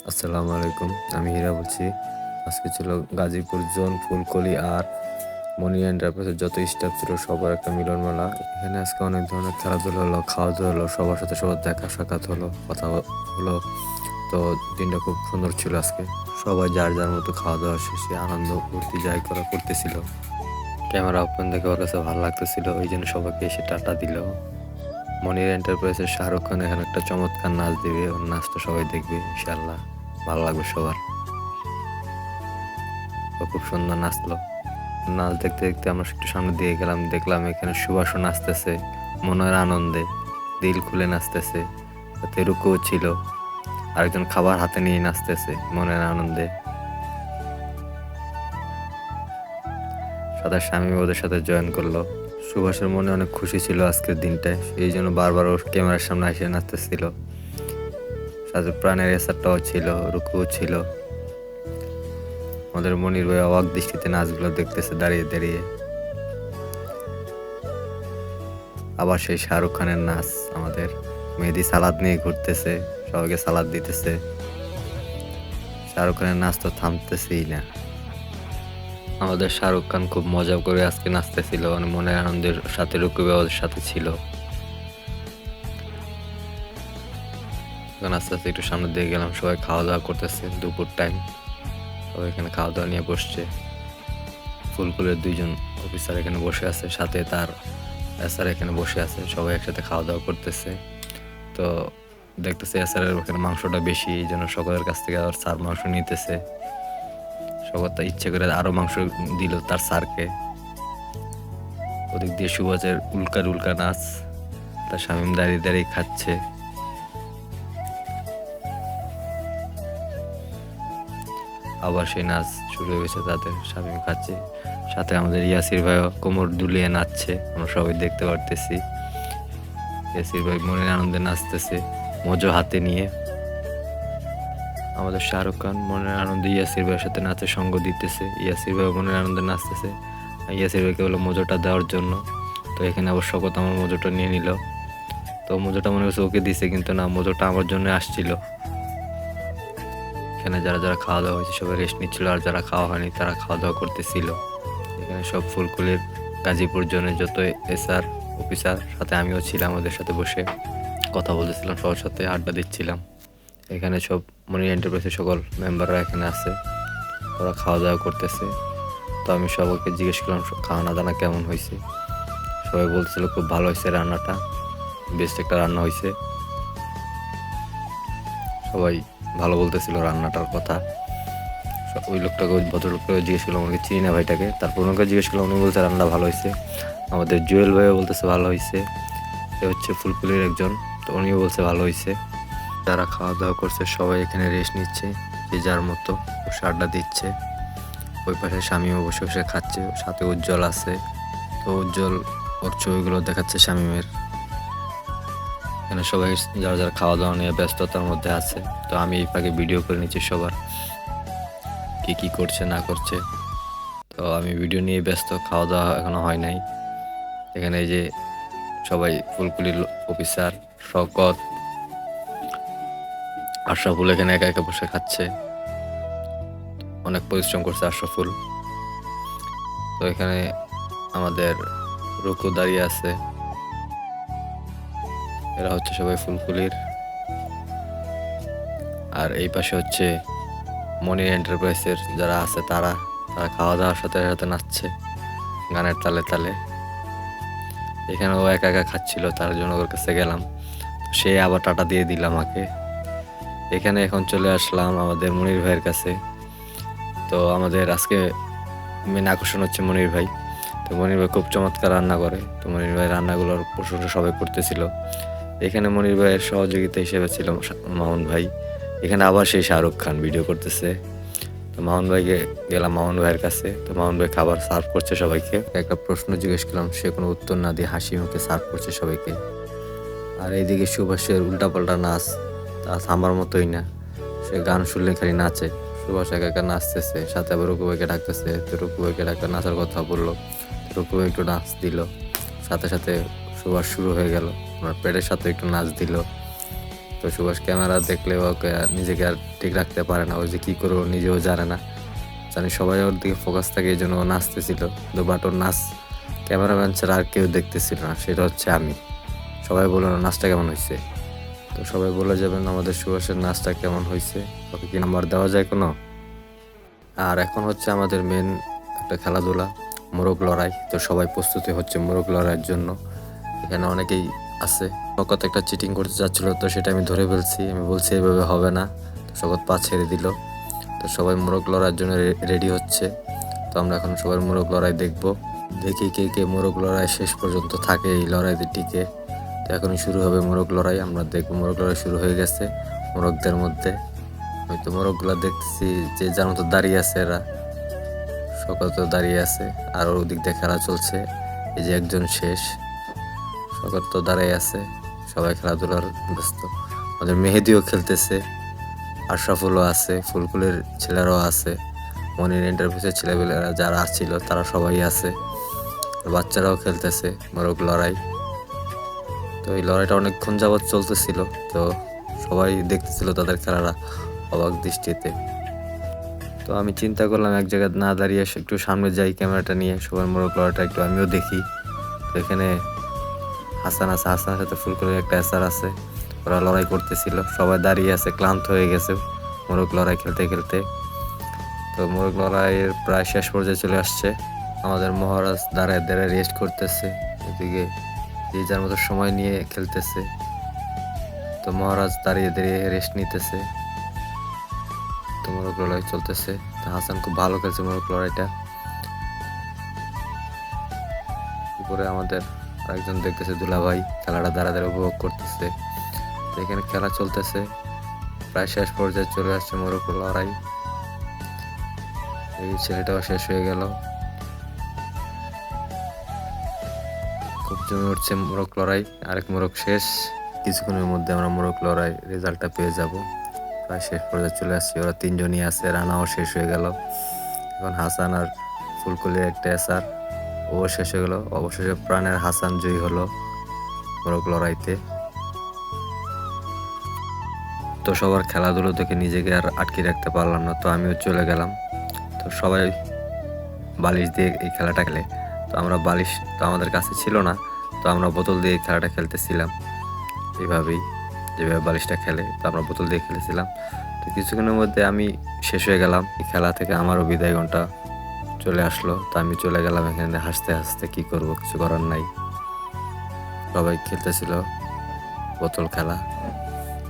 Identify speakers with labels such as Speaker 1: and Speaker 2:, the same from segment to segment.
Speaker 1: আসসালামু আলাইকুম। আমি হীরা বলছি। আজকে ছিল গাজীপুর জোন ফুলকলি আর মনি এন্টারপ্রাইজের যত স্টাফ ছিল সবার একটা মিলন মেলা। এখানে আজকে অনেক ধরনের খেলাধুলা হলো, খাওয়া দাওয়া হলো, সবার সাথে সবার দেখা সাক্ষাৎ হলো, কথা হলো। তো দিনটা খুব সুন্দর ছিল আজকে। সবাই যার যার মতো খাওয়া দাওয়া শেষে আনন্দ ফুর্তি যাই করা করতেছিল। ক্যামেরা ওপেন দেখে ওর কাছে ভালো লাগতেছিল, ওই জন্য সবাইকে এসে টাটা দিল। মনির এন্টারপ্রাইজের শাহরুখ খান এখানে একটা চমৎকার নাচ দিবে, ওর নাচটা সবাই দেখবে ইনশাল্লাহ, ভালো লাগবে সবার। ও খুব সুন্দর নাচলো। নাচ দেখতে দেখতে আমরা একটু সামনে দিয়ে গেলাম, দেখলাম এখানে সুভাষও নাচতেছে মনের আনন্দে, দিল খুলে নাচতেছে। তাতে রুকুও ছিল, আরেকজন খাবার হাতে নিয়ে নাচতেছে মনের আনন্দে। সাথে স্বামী ওদের সাথে জয়েন করলো। সুভাষের মনে অনেক খুশি ছিল আজকের দিনটায়, এই জন্য বারবার ওর ক্যামেরার সামনে এসে নাচতেছিল। সাথে প্রাণের এসারটাও ছিল, রুকুও ছিল। আমাদের মনির ভাই অবাক দৃষ্টিতে নাচগুলো দেখতেছে দাঁড়িয়ে দাঁড়িয়ে। আবার সেই শাহরুখ খানের নাচ, আমাদের মেহেদি সালাদ নিয়ে ঘুরতেছে, সবাইকে সালাদ দিতেছে। শাহরুখ খানের নাচ তো থামতেছেই না। আমাদের শাহরুখ খান খুব মজা করে আজকে নাচতেছিল, মানে মনের আনন্দের সাথে রুকু ওদের সাথে ছিল। আস্তে আস্তে একটু সামনে দিয়ে গেলাম, সবাই খাওয়া দাওয়া করতেছে, দুপুর টাইম। সবাই এখানে খাওয়া দাওয়া নিয়ে বসছে। ফুলকুলের দুইজন অফিসার এখানে বসে আছে, সাথে তার এসআর এখানে বসে আছে, সবাই একসাথে খাওয়া দাওয়া করতেছে। তো দেখতেছে এসআরের ওখানে মাংসটা বেশি, এই জন্য সকলের কাছ থেকে আবার স্যার মাংস নিতেছে। সকল তা ইচ্ছে করে আরো মাংস দিল তার স্যারকে। ওদিক দিয়ে সুভাষের উল্কা উল্কা নাচ, তার শামীম দাঁড়িয়ে দাঁড়িয়ে খাচ্ছে। আবার সেই নাচ শুরু হয়ে গেছে, তাদের শামীম খাচ্ছে, সাথে আমাদের ইয়াসির ভাইও কোমর দুলিয়ে নাচছে, আমরা সবাই দেখতে পারতেছি। ইয়াসির ভাই মনের আনন্দে নাচতেছে মজো হাতে নিয়ে। আমাদের শাহরুখ খান মনের আনন্দে ইয়াসির ভাইয়ের সাথে নাচে সঙ্গ দিতেছে, ইয়াসির ভাই মনের আনন্দে নাচতেছে। ইয়াসির ভাইকে বললো মজোটা দেওয়ার জন্য। তো এখানে আবার শকত আমার মজোটা নিয়ে নিল। তো মজোটা মনে হচ্ছে ওকে দিছে, কিন্তু না, মজোটা আমার জন্য আসছিল। এখানে যারা যারা খাওয়া দাওয়া হয়েছে সবাই রেস্ট নিচ্ছিল, আর যারা খাওয়া হয়নি তারা খাওয়া দাওয়া করতেছিল। এখানে সব ফুলকুলির গাজীপুর জোনের যত এসআর অফিসার, সাথে আমিও ছিলাম, ওদের সাথে বসে কথা বলতেছিলাম, সবার সাথে আড্ডা দিচ্ছিলাম। এখানে সব মনি এন্টারপ্রাইজের সকল মেম্বাররা এখানে আছে, ওরা খাওয়া দাওয়া করতেছে। তো আমি সবাইকে জিজ্ঞেস করলাম খাওয়ানা দানা কেমন হয়েছে। সবাই বলছিল খুব ভালো হয়েছে, রান্নাটা বেস্ট একটা রান্না হয়েছে। সবাই ভালো বলতেছিল রান্নাটার কথা। ওই লোকটাকে, ওই ভদ্রলোকটাকে জিজ্ঞেস করলাম, আমাকে চিনি না ভাইটাকে, তারপর ওনাকে জিজ্ঞেস করলাম, উনি বলছে রান্না ভালো হয়েছে। আমাদের জুয়েল ভাইও বলতেছে ভালো হয়েছে, এ হচ্ছে ফুলকুলির একজন, তো উনিও বলছে ভালো হয়েছে। যারা খাওয়া দাওয়া করছে সবাই এখানে রেস্ট নিচ্ছে, যে যার মতো বসে আড্ডা দিচ্ছে। ওই পাশে স্বামীও বসে বসে খাচ্ছে, সাথে উজ্জ্বল আছে। তো উজ্জ্বল ওর ছবিগুলো দেখাচ্ছে স্বামীমের। এখানে সবাই যারা যারা খাওয়া দাওয়া নিয়ে ব্যস্ততার মধ্যে আছে। তো আমি এই ফাঁকে ভিডিও করে নিচ্ছি সবার কি কি করছে না করছে। তো আমি ভিডিও নিয়ে ব্যস্ত, খাওয়া দাওয়া এখনো হয় নাই। এখানে এই যে সবাই ফুলকুলির অফিসার শওকত, আশরাফুল এখানে একা একা বসে খাচ্ছে, অনেক পরিশ্রম করছে আশরাফুল। তো এখানে আমাদের রুকু দাঁড়িয়ে আছে। এরা হচ্ছে সবাই ফুলকুলির। আর এই পাশে হচ্ছে মনি এন্টারপ্রাইজের যারা আছে, তারা খাওয়া দাওয়ার সাথে সাথে নাচছে গানের তালে তালে। এখানে ও একা একা খাচ্ছিল, তার জন্য ওর কাছে গেলাম, সে আবার টাটা দিয়ে দিল আমাকে। এখানে এখন চলে আসলাম আমাদের মনির ভাইয়ের কাছে। তো আমাদের আজকে মেন আকর্ষণ হচ্ছে মনির ভাই। তো মনির ভাই খুব চমৎকার রান্না করে, তো মনির ভাই রান্নাগুলোর প্রশংসা সবাই করতেছিল। এখানে মনির ভাইয়ের সহযোগিতা হিসেবে ছিল মামুন ভাই। এখানে আবার সেই শাহরুখ খান ভিডিও করতেছে। তো মামুন ভাইকে গেলাম মামুন ভাইয়ের কাছে। তো মামুন ভাই খাবার সার্ভ করছে সবাইকে। একটা প্রশ্ন জিজ্ঞেস করলাম, সে কোনো উত্তর না দিয়ে হাসি মুখে সার্ভ করছে সবাইকে। আর এইদিকে সুভাষের উল্টাপাল্টা নাচ, তা থামার মতোই না, সে গান শুনলে খালি নাচে। সুভাষ একা একা নাচতেছে, সাথে আবার রুকু ভাইকে ডাকতেছে। তো রুকু ভাইকে ডাক্তার নাচার কথা বললো, রুকু ভাই একটু নাচ দিল, সাথে সাথে সুভাষ শুরু হয়ে গেল, ওনার পেটের সাথে একটু নাচ দিল। তো সুভাষ ক্যামেরা দেখলে ওকে নিজেকে আর ঠিক রাখতে পারে না, ও যে কী করবো নিজেও জানে না। জানি সবাই ওর দিকে ফোকাস থাকে, এই জন্য ও নাচতেছিল, তো বাট ওর নাচ ক্যামেরাম্যান ছাড়া আর কেউ দেখতেছিল না, সেটা হচ্ছে আমি। সবাই বললো না নাচটা কেমন হয়েছে, তো সবাই বলে যাবেন আমাদের সুভাষের নাচটা কেমন হয়েছে, ওকে কি নাম্বার দেওয়া যায় কোনো। আর এখন হচ্ছে আমাদের মেন একটা খেলাধুলা, মোরগ লড়াই। তো সবাই প্রস্তুতি হচ্ছে মোরগ লড়াইয়ের জন্য। এখানে অনেকেই আছে, শকত একটা চিটিং করতে চাচ্ছিল, তো সেটা আমি ধরে ফেলছি। আমি বলছি এভাবে হবে না, তো শকত পা ছেড়ে দিল। তো সবাই মোরগ লড়াইয়ের জন্য রেডি হচ্ছে। তো আমরা এখন সবাই মোরগ লড়াই দেখব, দেখি কে কে মোরগ লড়াই শেষ পর্যন্ত থাকে এই লড়াইতে টিকে। তো এখনই শুরু হবে মোরগ লড়াই, আমরা দেখব। মোরগ লড়াই শুরু হয়ে গেছে মোরগদের মধ্যে। হয়তো মোরগগুলা দেখতেছি যে যার মতো দাঁড়িয়ে আছে, এরা শকত দাঁড়িয়ে আছে, আর ওর দিক দিয়ে খেলা চলছে। এই যে একজন শেষ, শকত তো দাঁড়াই আছে, সবাই খেলাধুলার ব্যস্ত। আমাদের মেহেদিও খেলতেছে, আশরাফুলও আছে, ফুলকুলের ছেলেরাও আছে, মনির এন্টারপ্রাইজের ছেলেবেলেরা যারা ছিল তারা সবাই আছে, বাচ্চারাও খেলতেছে মোরগ লড়াই। তো এই লড়াইটা অনেকক্ষণ যাবৎ চলতেছিল, তো সবাই দেখতেছিল তাদের খেলাটা অবাক দৃষ্টিতে। তো আমি চিন্তা করলাম এক জায়গায় না দাঁড়িয়ে একটু সামনে যাই, ক্যামেরাটা নিয়ে সবার মোরগ লড়াইটা একটু আমিও দেখি। তো এখানে হাসান আছে, হাসানের সাথে ফুলকুলের একটা এসার আছে, ওরা লড়াই করতেছিল, সবাই দাঁড়িয়ে আছে, ক্লান্ত হয়ে গেছে মোরগ লড়াই খেলতে খেলতে। তো মোরগ লড়াইয়ের প্রায় শেষ পর্যায়ে চলে আসছে। আমাদের মহারাজ দাঁড়ায় দাঁড়ায় রেস্ট করতেছে, এদিকে যে যার মতো সময় নিয়ে খেলতেছে। তো মহারাজ দাঁড়িয়ে দাঁড়িয়ে রেস্ট নিতেছে। তো মোরগ লড়াই চলতেছে। তো হাসান খুব ভালো খেলছে মোরগ লড়াইটা। উপরে আমাদের আরেকজন দেখতেছে দুলাভাই খেলাটা দাঁড়া দাঁড়া উপভোগ করতেছে। তো এখানে খেলা চলতেছে, প্রায় শেষ পর্যায়ে চলে আসছে মোরগ লড়াই। এই ছেলেটাও শেষ হয়ে গেল, খুব জমে উঠছে মোরগ লড়াই। আরেক মোরগ শেষ, কিছুক্ষণের মধ্যে আমরা মোরগ লড়াই রেজাল্টটা পেয়ে যাব। প্রায় শেষ পর্যায়ে চলে আসছি, ওরা তিনজনই আছে, রানাও শেষ হয়ে গেল। এখন হাসান আর ফুলকুলির একটা এসার, ও শেষ হয়ে গেল। অবশেষে প্রাণের হাসান জয়ী হলো মোরগ লড়াইতে। তো সবার খেলাধুলো দেখে নিজেকে আর আটকে রাখতে পারলাম না, তো আমিও চলে গেলাম। তো সবাই বালিশ দিয়ে এই খেলাটা খেলে, তো আমরা বালিশ তো আমাদের কাছে ছিল না, তো আমরা বোতল দিয়ে এই খেলাটা খেলতেছিলাম। এইভাবেই যেভাবে বালিশটা খেলে, তো আমরা বোতল দিয়ে খেলেছিলাম। তো কিছুক্ষণের মধ্যে আমি শেষ হয়ে গেলাম এই খেলা থেকে, আমারও বিদায় ঘন্টা চলে আসলো। তো আমি চলে গেলাম এখানে হাসতে হাসতে, কি করব, কিছু করার নাই। সবাই খেলতেছিল বোতল খেলা,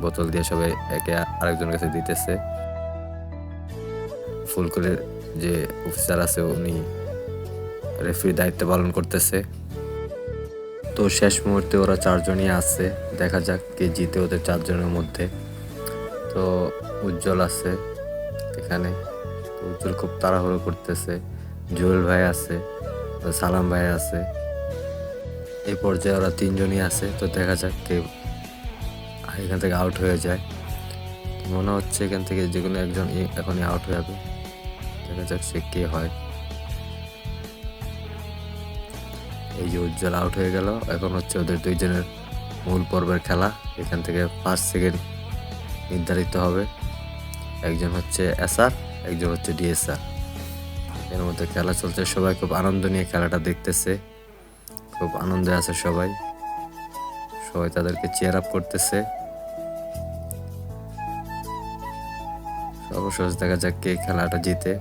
Speaker 1: বোতল দিয়ে সবাই একে আরেকজনের কাছে দিতেছে। ফুলকুলের যে অফিসার আছে উনি রেফারির দায়িত্ব পালন করতেছে। তো শেষ মুহূর্তে ওরা চারজনই আছে, দেখা যাক কে জিতে ওদের চারজনের মধ্যে। তো উজ্জ্বল আছে এখানে, তো উজ্জ্বল খুব তাড়াহুড়ো করতেছে। জুয়েল ভাই আছে, সালাম ভাই আছে, এই পর্যায়ে ওরা তিনজনই আছে। তো দেখা যাক কে এখান থেকে আউট হয়ে যায়। মনে হচ্ছে এখান থেকে যে কোনো একজন এখনই আউট হয়ে যাবে, দেখা যাক সে কে হয়। এই যে উজ্জ্বল আউট হয়ে গেল। এখন হচ্ছে ওদের দুইজনের মূল পর্বের খেলা, এখান থেকে ফার্স্ট সেকেন্ড নির্ধারিত হবে। একজন হচ্ছে এসআর, একজন হচ্ছে ডিএসআর। এর মধ্যে খেলা চলছে, সবাই খুব আনন্দ নিয়ে খেলাটা দেখতেছে, খুব আনন্দে আছে সবাই, সবাই তাদেরকে চেয়ার আপ করতেছে। সর্বশেষ দেখা যাক কে খেলাটা জিতে।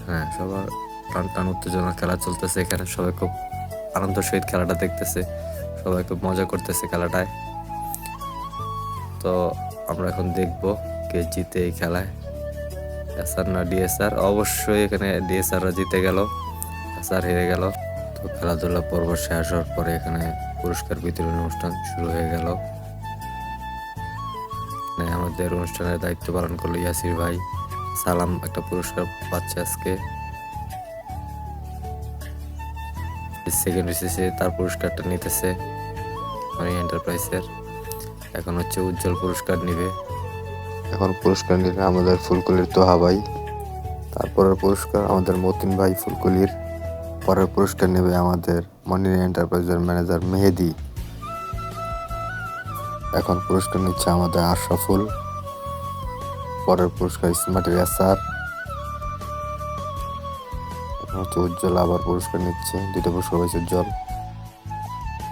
Speaker 1: হ্যাঁ, সবার টান টান উত্তেজনা খেলা চলতেছে এখানে, সবাই খুব আনন্দ সহিত খেলাটা দেখতেছে, সবাই খুব মজা করতেছে খেলাটায়। তো আমরা এখন দেখব কে জিতে এই খেলায়, এসআর না ডিএসআর। অবশ্যই এখানে ডিএসআররা জিতে গেল, এসআর হেরে গেল। তো খেলাধুলা পর্ব শেষ হওয়ার পরে এখানে পুরস্কার বিতরণ অনুষ্ঠান শুরু হয়ে গেল। আমাদের অনুষ্ঠানের দায়িত্ব পালন করলো ইয়াসির ভাই। সালাম একটা পুরস্কার পাচ্ছে আজকে, সেকেন্ড এসেছে, তার পুরস্কারটা নিতেছে মনি এন্টারপ্রাইজের। এখন হচ্ছে উজ্জ্বল পুরস্কার নিবে, এখন পুরস্কার নিবে আমাদের ফুলকুলির তোহা ভাই। তারপরের পুরস্কার আমাদের মতিন ভাই ফুলকুলির। পরের পুরস্কার নেবে আমাদের মনি এন্টারপ্রাইজের ম্যানেজার মেহেদি। এখন পুরস্কার নিচ্ছে আমাদের আশরাফুল, পরের পুরস্কার স্মার্ট রেসার, এখন হচ্ছে উজ্জ্বল আবার পুরস্কার নিচ্ছে, 2টা পুরস্কার পাইছে উজ্জ্বল।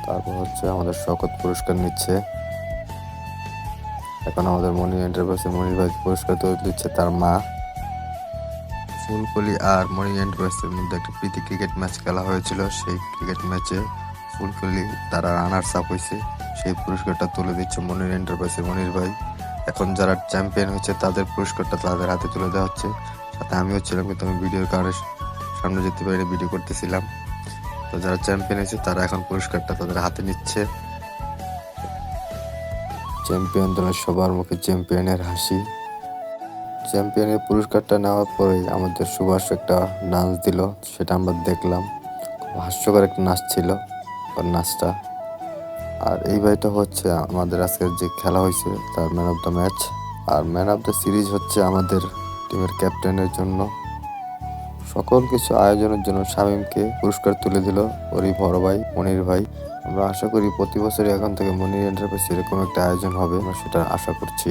Speaker 1: তারপর হচ্ছে আমাদের শকত পুরস্কার নিচ্ছে। এখন আমাদের মনির এন্টারপ্রাইজের মনির ভাই পুরস্কার তুলে দিচ্ছে তার মা। ফুলকলি আর মনির এন্টারপ্রাইজের মধ্যে একটা প্রীতি ক্রিকেট ম্যাচ খেলা হয়েছিল। সেই ক্রিকেট ম্যাচে ফুলকলি তারা রানার্স আপ হয়েছে, সেই পুরস্কারটা তুলে দিচ্ছে মনির এন্টারপ্রাইজের মনির ভাই। এখন যারা চ্যাম্পিয়ন হচ্ছে তাদের পুরস্কারটা তাদের হাতে তুলে দেওয়া হচ্ছে। সাথে আমিও ছিলাম, কিন্তু আমি ভিডিওর কারণে সামনে যেতে পারিনি, ভিডিও করতেছিলাম। তো যারা চ্যাম্পিয়ন হয়েছে তারা এখন পুরস্কারটা তাদের হাতে নিচ্ছে। চ্যাম্পিয়ন দলের সবার মুখে চ্যাম্পিয়নের হাসি। চ্যাম্পিয়নের পুরস্কারটা নেওয়ার পরে আমাদের সুভাষ একটা ডান্স দিল, সেটা আমরা দেখলাম। খুব হাস্যকর একটা নাচ ছিল ওর নাচটা। আর এই ভাইটা হচ্ছে আমাদের আজকের যে খেলা হয়েছে তার ম্যান অফ দ্য ম্যাচ। আর ম্যান অফ দ্য সিরিজ হচ্ছে আমাদের টিমের ক্যাপ্টেনের জন্য। সকল কিছু আয়োজনের জন্য শামীমকে পুরস্কার তুলে দিল ওরই বড় ভাই মনির ভাই। আমরা আশা করি প্রতি বছরই এখন থেকে মনির এন্টারপ্রাইজ এরকম একটা আয়োজন হবে, আমরা সেটা আশা করছি।